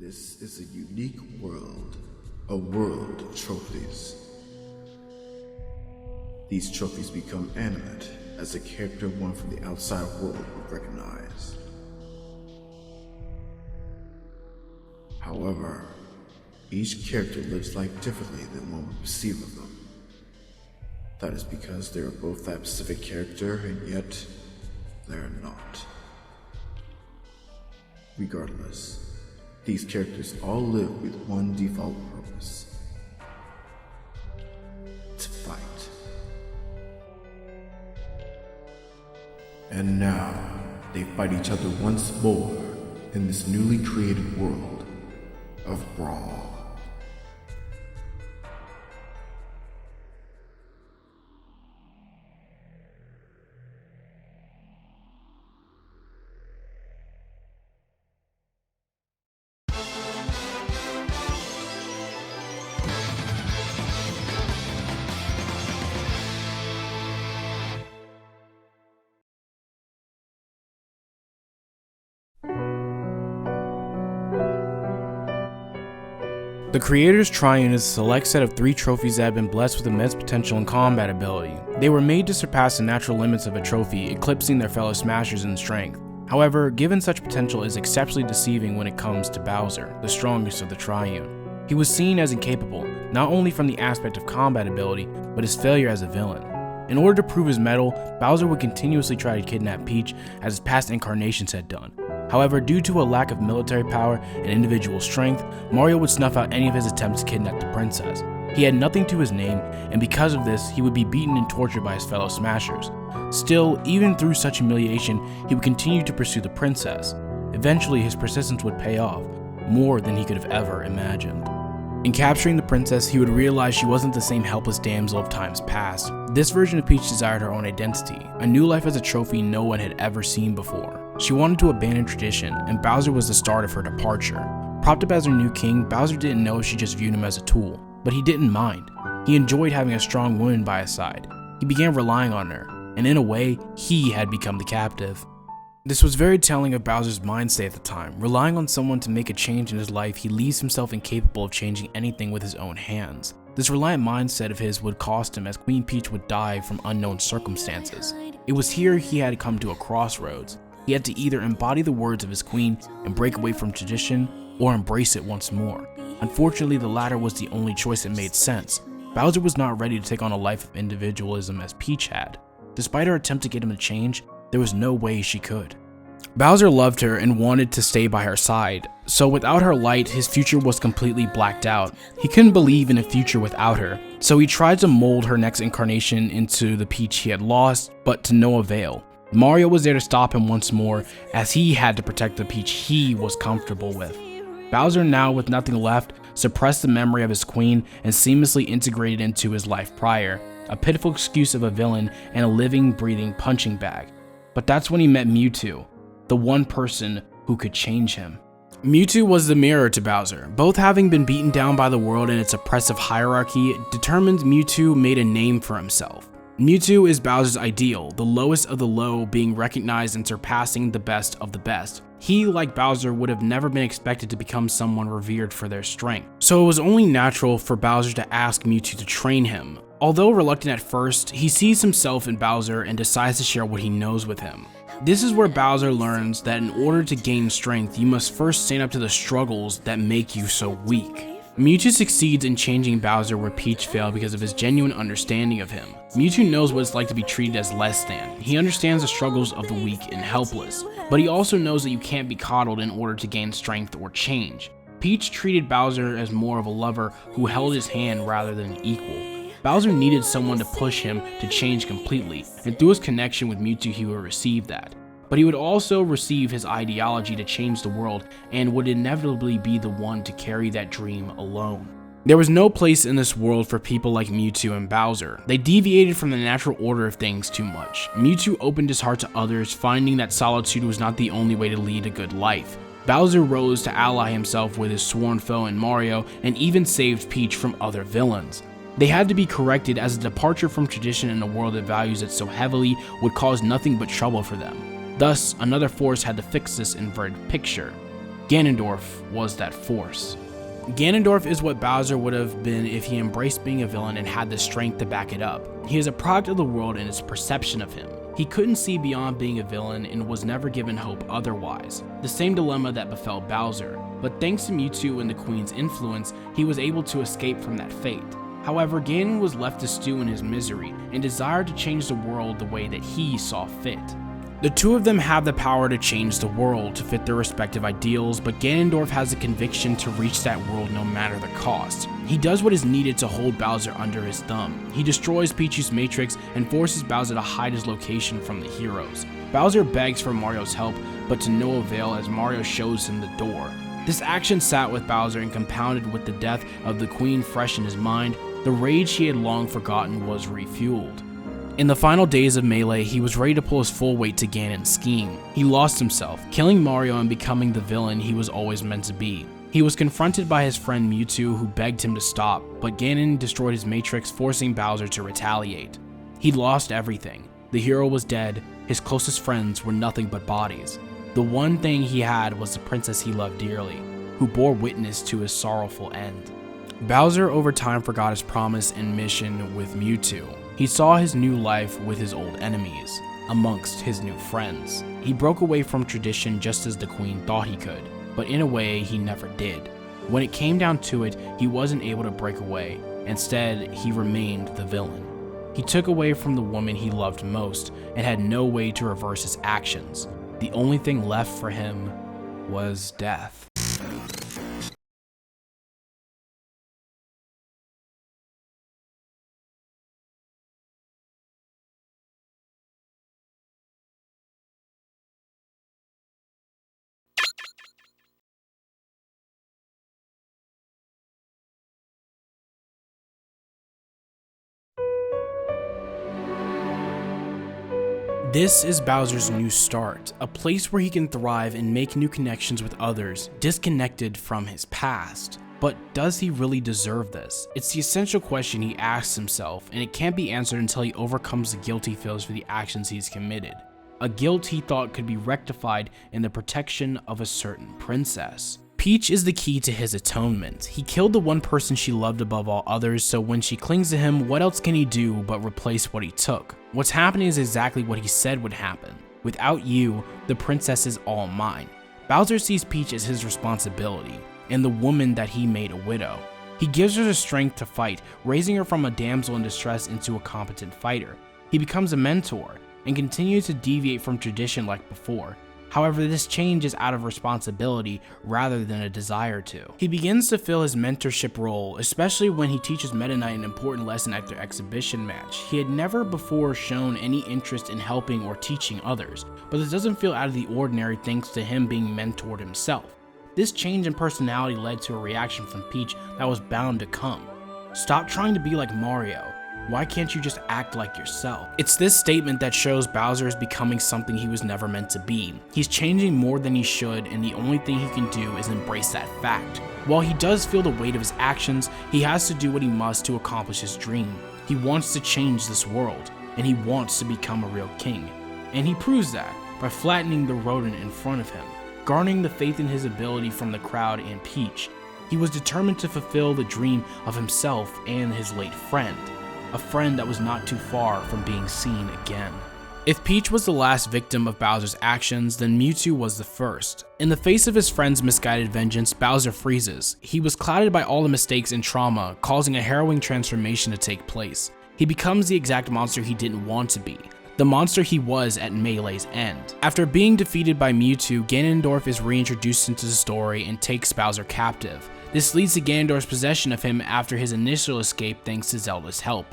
This is a unique world, a world of trophies. These trophies become animate as a character one from the outside world would recognize. However, each character lives life differently than one would perceive of them. That is because they are both that specific character, and yet they are not. Regardless, these characters all live with one default purpose: to fight. And now, they fight each other once more in this newly created world of Brawl. The creator's Triune is a select set of 3 trophies that have been blessed with immense potential and combat ability. They were made to surpass the natural limits of a trophy, eclipsing their fellow smashers in strength. However, given such potential is exceptionally deceiving when it comes to Bowser, the strongest of the Triune. He was seen as incapable, not only from the aspect of combat ability, but his failure as a villain. In order to prove his mettle, Bowser would continuously try to kidnap Peach as his past incarnations had done. However, due to a lack of military power and individual strength, Mario would snuff out any of his attempts to kidnap the princess. He had nothing to his name, and because of this, he would be beaten and tortured by his fellow smashers. Still, even through such humiliation, he would continue to pursue the princess. Eventually, his persistence would pay off, more than he could have ever imagined. In capturing the princess, he would realize she wasn't the same helpless damsel of times past. This version of Peach desired her own identity, a new life as a trophy no one had ever seen before. She wanted to abandon tradition, and Bowser was the start of her departure. Propped up as her new king, Bowser didn't know if she just viewed him as a tool, but he didn't mind. He enjoyed having a strong woman by his side. He began relying on her, and in a way, he had become the captive. This was very telling of Bowser's mindset at the time. Relying on someone to make a change in his life, he leaves himself incapable of changing anything with his own hands. This reliant mindset of his would cost him, as Queen Peach would die from unknown circumstances. It was here he had come to a crossroads. He had to either embody the words of his queen and break away from tradition, or embrace it once more. Unfortunately, the latter was the only choice that made sense. Bowser was not ready to take on a life of individualism as Peach had. Despite her attempt to get him to change, there was no way she could. Bowser loved her and wanted to stay by her side, so without her light, his future was completely blacked out. He couldn't believe in a future without her, so he tried to mold her next incarnation into the Peach he had lost, but to no avail. Mario was there to stop him once more, as he had to protect the Peach he was comfortable with. Bowser, now with nothing left, suppressed the memory of his queen and seamlessly integrated into his life prior, a pitiful excuse of a villain and a living, breathing punching bag. But that's when he met Mewtwo, the one person who could change him. Mewtwo was the mirror to Bowser. Both having been beaten down by the world and its oppressive hierarchy, determined Mewtwo made a name for himself. Mewtwo is Bowser's ideal, the lowest of the low, being recognized and surpassing the best of the best. He, like Bowser, would have never been expected to become someone revered for their strength, so it was only natural for Bowser to ask Mewtwo to train him. Although reluctant at first, he sees himself in Bowser and decides to share what he knows with him. This is where Bowser learns that in order to gain strength, you must first stand up to the struggles that make you so weak. Mewtwo succeeds in changing Bowser where Peach failed because of his genuine understanding of him. Mewtwo knows what it's like to be treated as less than. He understands the struggles of the weak and helpless, but he also knows that you can't be coddled in order to gain strength or change. Peach treated Bowser as more of a lover who held his hand rather than an equal. Bowser needed someone to push him to change completely, and through his connection with Mewtwo he would receive that. But he would also receive his ideology to change the world and would inevitably be the one to carry that dream alone. There was no place in this world for people like Mewtwo and Bowser. They deviated from the natural order of things too much. Mewtwo opened his heart to others, finding that solitude was not the only way to lead a good life. Bowser rose to ally himself with his sworn foe in Mario and even saved Peach from other villains. They had to be corrected as a departure from tradition in a world that values it so heavily would cause nothing but trouble for them. Thus, another force had to fix this inverted picture. Ganondorf was that force. Ganondorf is what Bowser would have been if he embraced being a villain and had the strength to back it up. He is a product of the world and its perception of him. He couldn't see beyond being a villain and was never given hope otherwise. The same dilemma that befell Bowser, but thanks to Mewtwo and the Queen's influence, he was able to escape from that fate. However, Ganon was left to stew in his misery and desired to change the world the way that he saw fit. The two of them have the power to change the world to fit their respective ideals, but Ganondorf has the conviction to reach that world no matter the cost. He does what is needed to hold Bowser under his thumb. He destroys Pichu's Matrix and forces Bowser to hide his location from the heroes. Bowser begs for Mario's help, but to no avail as Mario shows him the door. This action sat with Bowser and compounded with the death of the Queen fresh in his mind. The rage he had long forgotten was refueled. In the final days of Melee, he was ready to pull his full weight to Ganon's scheme. He lost himself, killing Mario and becoming the villain he was always meant to be. He was confronted by his friend Mewtwo, who begged him to stop, but Ganon destroyed his Matrix, forcing Bowser to retaliate. He lost everything. The hero was dead, his closest friends were nothing but bodies. The one thing he had was the princess he loved dearly, who bore witness to his sorrowful end. Bowser over time forgot his promise and mission with Mewtwo. He saw his new life with his old enemies, amongst his new friends. He broke away from tradition just as the Queen thought he could, but in a way he never did. When it came down to it, he wasn't able to break away. Instead, he remained the villain. He took away from the woman he loved most and had no way to reverse his actions. The only thing left for him was death. This is Bowser's new start, a place where he can thrive and make new connections with others, disconnected from his past. But does he really deserve this? It's the essential question he asks himself, and it can't be answered until he overcomes the guilt he feels for the actions he's committed. A guilt he thought could be rectified in the protection of a certain princess. Peach is the key to his atonement. He killed the one person she loved above all others, so when she clings to him, what else can he do but replace what he took? What's happening is exactly what he said would happen. Without you, the princess is all mine. Bowser sees Peach as his responsibility, and the woman that he made a widow. He gives her the strength to fight, raising her from a damsel in distress into a competent fighter. He becomes a mentor, and continues to deviate from tradition like before. However, this change is out of responsibility rather than a desire to. He begins to fill his mentorship role, especially when he teaches Meta Knight an important lesson at their exhibition match. He had never before shown any interest in helping or teaching others, but this doesn't feel out of the ordinary thanks to him being mentored himself. This change in personality led to a reaction from Peach that was bound to come. Stop trying to be like Mario. Why can't you just act like yourself? It's this statement that shows Bowser is becoming something he was never meant to be. He's changing more than he should, and the only thing he can do is embrace that fact. While he does feel the weight of his actions, he has to do what he must to accomplish his dream. He wants to change this world, and he wants to become a real king. And he proves that by flattening the rodent in front of him, garnering the faith in his ability from the crowd and Peach. He was determined to fulfill the dream of himself and his late friend. A friend that was not too far from being seen again. If Peach was the last victim of Bowser's actions, then Mewtwo was the first. In the face of his friend's misguided vengeance, Bowser freezes. He was clouded by all the mistakes and trauma, causing a harrowing transformation to take place. He becomes the exact monster he didn't want to be, the monster he was at Melee's end. After being defeated by Mewtwo, Ganondorf is reintroduced into the story and takes Bowser captive. This leads to Ganondorf's possession of him after his initial escape thanks to Zelda's help.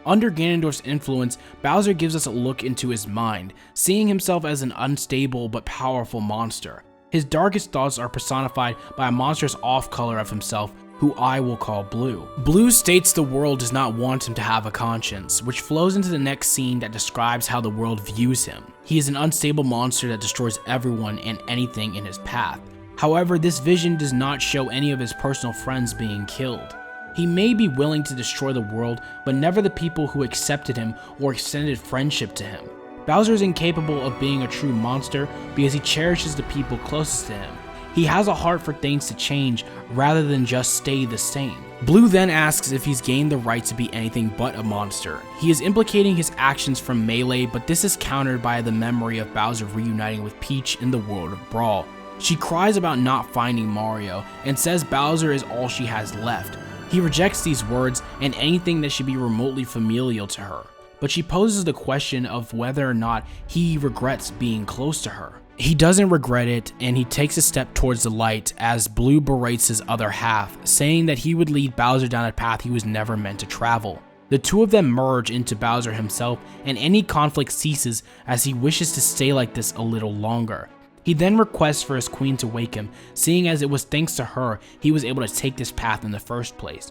Under Ganondorf's influence, Bowser gives us a look into his mind, seeing himself as an unstable but powerful monster. His darkest thoughts are personified by a monstrous off-color of himself, who I will call Blue. Blue states the world does not want him to have a conscience, which flows into the next scene that describes how the world views him. He is an unstable monster that destroys everyone and anything in his path. However, this vision does not show any of his personal friends being killed. He may be willing to destroy the world, but never the people who accepted him or extended friendship to him. Bowser is incapable of being a true monster because he cherishes the people closest to him. He has a heart for things to change rather than just stay the same. Blue then asks if he's gained the right to be anything but a monster. He is implicating his actions from Melee, but this is countered by the memory of Bowser reuniting with Peach in the world of Brawl. She cries about not finding Mario and says Bowser is all she has left. He rejects these words and anything that should be remotely familial to her, but she poses the question of whether or not he regrets being close to her. He doesn't regret it, and he takes a step towards the light as Blue berates his other half, saying that he would lead Bowser down a path he was never meant to travel. The two of them merge into Bowser himself, and any conflict ceases as he wishes to stay like this a little longer. He then requests for his queen to wake him, seeing as it was thanks to her he was able to take this path in the first place.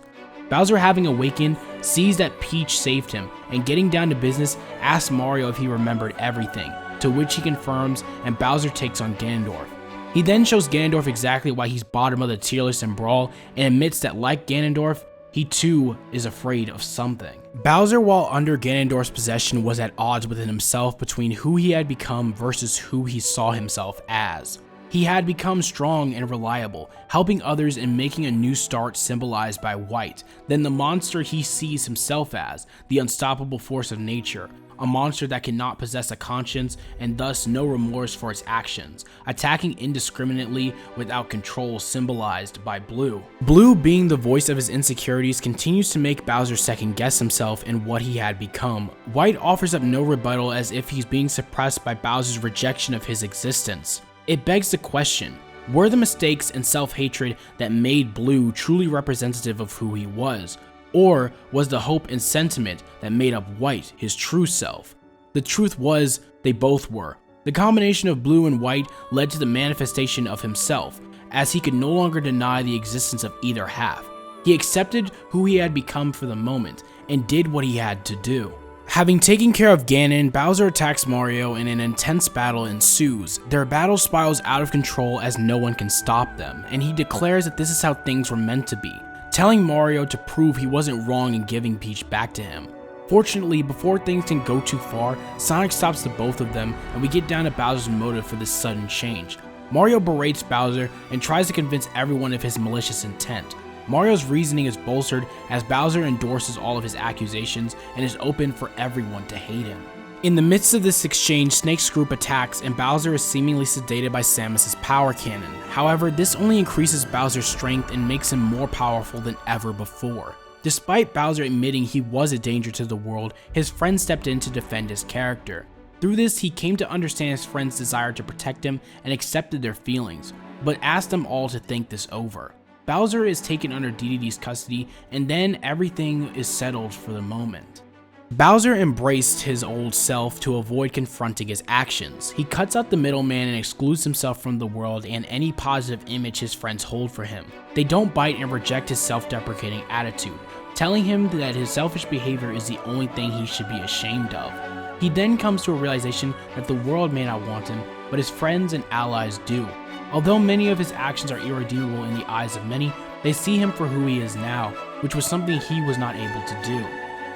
Bowser, having awakened, sees that Peach saved him, and getting down to business, asks Mario if he remembered everything, to which he confirms, and Bowser takes on Ganondorf. He then shows Ganondorf exactly why he's bottom of the tier list in Brawl, and admits that like Ganondorf, he too is afraid of something. Bowser, while under Ganondorf's possession, was at odds within himself between who he had become versus who he saw himself as. He had become strong and reliable, helping others and making a new start symbolized by white, then the monster he sees himself as, the unstoppable force of nature, a monster that cannot possess a conscience and thus no remorse for its actions, attacking indiscriminately without control symbolized by Blue. Blue, being the voice of his insecurities, continues to make Bowser second guess himself and what he had become. White offers up no rebuttal as if he's being suppressed by Bowser's rejection of his existence. It begs the question, were the mistakes and self-hatred that made Blue truly representative of who he was? Or was the hope and sentiment that made up White his true self? The truth was, they both were. The combination of Blue and White led to the manifestation of himself, as he could no longer deny the existence of either half. He accepted who he had become for the moment, and did what he had to do. Having taken care of Ganon, Bowser attacks Mario and an intense battle ensues. Their battle spirals out of control as no one can stop them, and he declares that this is how things were meant to be, telling Mario to prove he wasn't wrong in giving Peach back to him. Fortunately, before things can go too far, Sonic stops the both of them, and we get down to Bowser's motive for this sudden change. Mario berates Bowser and tries to convince everyone of his malicious intent. Mario's reasoning is bolstered as Bowser endorses all of his accusations and is open for everyone to hate him. In the midst of this exchange, Snake's group attacks and Bowser is seemingly sedated by Samus's power cannon. However, this only increases Bowser's strength and makes him more powerful than ever before. Despite Bowser admitting he was a danger to the world, his friend stepped in to defend his character. Through this, he came to understand his friend's desire to protect him and accepted their feelings, but asked them all to think this over. Bowser is taken under DDD's custody, and then everything is settled for the moment. Bowser embraced his old self to avoid confronting his actions. He cuts out the middleman and excludes himself from the world and any positive image his friends hold for him. They don't bite and reject his self-deprecating attitude, telling him that his selfish behavior is the only thing he should be ashamed of. He then comes to a realization that the world may not want him, but his friends and allies do. Although many of his actions are irredeemable in the eyes of many, they see him for who he is now, which was something he was not able to do.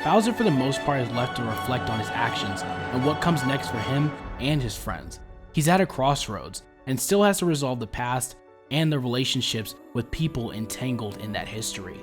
Bowser for the most part is left to reflect on his actions and what comes next for him and his friends. He's at a crossroads and still has to resolve the past and the relationships with people entangled in that history.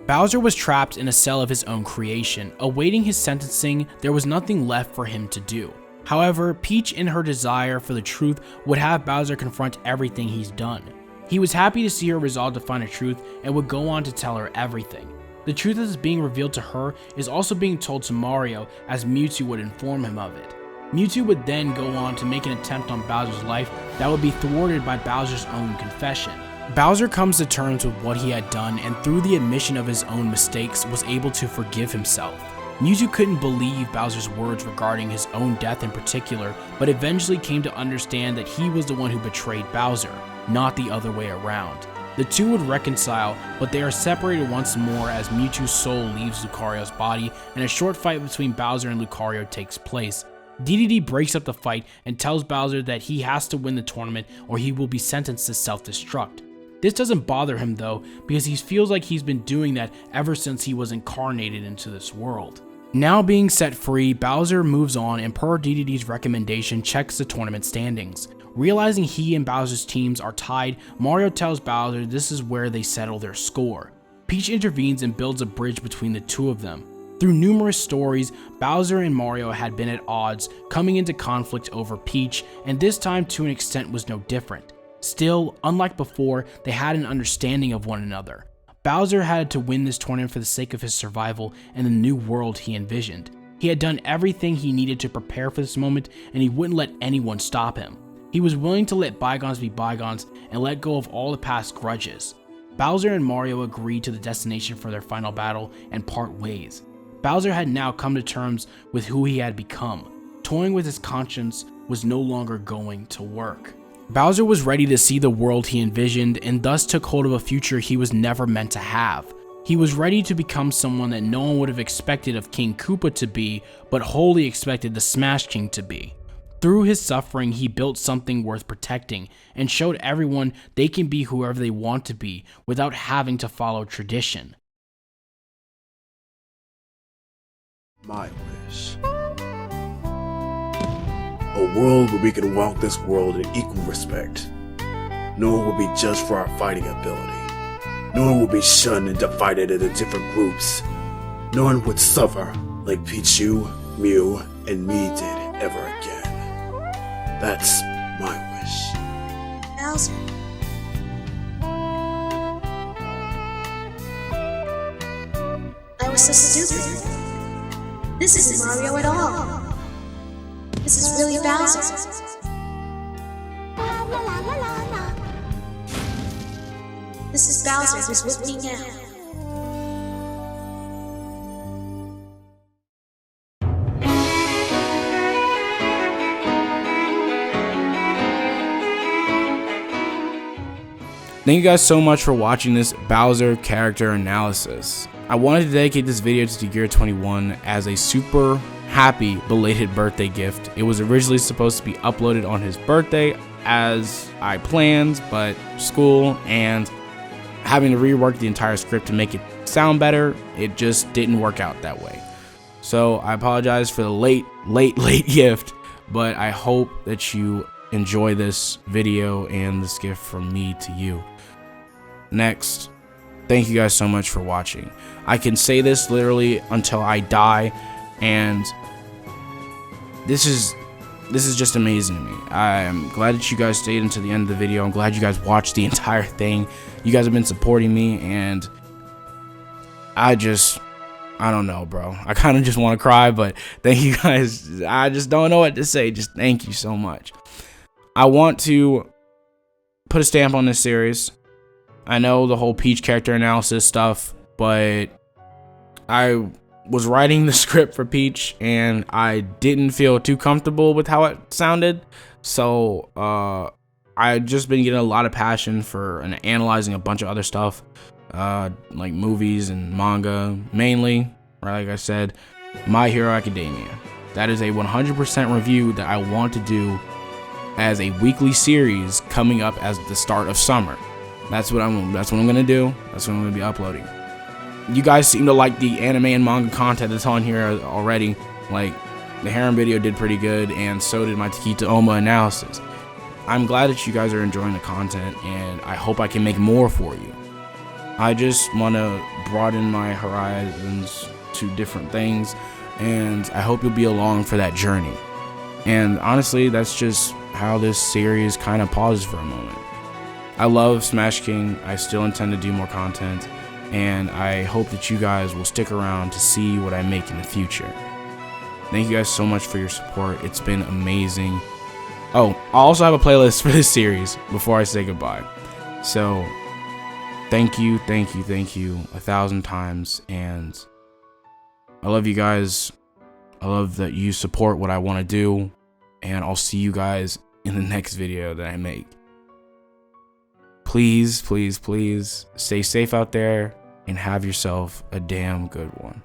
Bowser was trapped in a cell of his own creation. Awaiting his sentencing, there was nothing left for him to do. However, Peach, in her desire for the truth, would have Bowser confront everything he's done. He was happy to see her resolve to find the truth and would go on to tell her everything. The truth that is being revealed to her is also being told to Mario, as Mewtwo would inform him of it. Mewtwo would then go on to make an attempt on Bowser's life that would be thwarted by Bowser's own confession. Bowser comes to terms with what he had done, and through the admission of his own mistakes was able to forgive himself. Mewtwo couldn't believe Bowser's words regarding his own death in particular, but eventually came to understand that he was the one who betrayed Bowser, not the other way around. The two would reconcile, but they are separated once more as Mewtwo's soul leaves Lucario's body, and a short fight between Bowser and Lucario takes place. DDD breaks up the fight and tells Bowser that he has to win the tournament or he will be sentenced to self-destruct. This doesn't bother him though, because he feels like he's been doing that ever since he was incarnated into this world. Now being set free, Bowser moves on and per DDD's recommendation checks the tournament standings. Realizing he and Bowser's teams are tied, Mario tells Bowser this is where they settle their score. Peach intervenes and builds a bridge between the two of them. Through numerous stories, Bowser and Mario had been at odds, coming into conflict over Peach, and this time to an extent was no different. Still, unlike before, they had an understanding of one another. Bowser had to win this tournament for the sake of his survival and the new world he envisioned. He had done everything he needed to prepare for this moment, and he wouldn't let anyone stop him. He was willing to let bygones be bygones and let go of all the past grudges. Bowser and Mario agreed to the destination for their final battle and part ways. Bowser had now come to terms with who he had become. Toying with his conscience was no longer going to work. Bowser was ready to see the world he envisioned and thus took hold of a future he was never meant to have. He was ready to become someone that no one would have expected of King Koopa to be, but wholly expected the Smash King to be. Through his suffering, he built something worth protecting and showed everyone they can be whoever they want to be without having to follow tradition. My wish. A world where we can walk this world in equal respect. No one will be judged for our fighting ability. No one will be shunned and divided into different groups. No one would suffer like Pichu, Mew, and me did ever again. That's my wish. Bowser. I was so stupid. This isn't Mario at all. This is really Bowser. This is Bowser who's with me now. Thank you guys so much for watching this Bowser character analysis. I wanted to dedicate this video to Gear 21 as a super happy belated birthday gift. It was originally supposed to be uploaded on his birthday as I planned, but school and having to rework the entire script to make it sound better, it just didn't work out that way. So I apologize for the late gift, but I hope that you enjoy this video and this gift from me to you. Next, thank you guys so much for watching. I can say this literally until I die, and this is just amazing to me. I'm glad that you guys stayed until the end of the video. I'm glad you guys watched the entire thing. You guys have been supporting me, and I don't know, bro. I kind of just want to cry, but thank you guys. I just don't know what to say. Just thank you so much. I want to put a stamp on this series. I know the whole Peach character analysis stuff, but I was writing the script for Peach and I didn't feel too comfortable with how it sounded. So I just been getting a lot of passion for and analyzing a bunch of other stuff, like movies and manga mainly, right? Like I said, My Hero Academia. That is a 100% review that I want to do as a weekly series coming up as the start of summer. That's what I'm gonna do. That's what I'm gonna be uploading. You guys seem to like the anime and manga content that's on here already. Like the Harem video did pretty good, and so did my Takita Oma analysis. I'm glad that you guys are enjoying the content, and I hope I can make more for you. I just want to broaden my horizons to different things, and I hope you'll be along for that journey. And honestly, that's just how this series kind of pauses for a moment. I love Smash King. I still intend to do more content, and I hope that you guys will stick around to see what I make in the future. Thank you guys so much for your support. It's been amazing. Oh, I also have a playlist for this series before I say goodbye. So thank you 1,000 times, and I love you guys. I love that you support what I want to do, and I'll see you guys in the next video that I make. Please, please, please stay safe out there and have yourself a damn good one.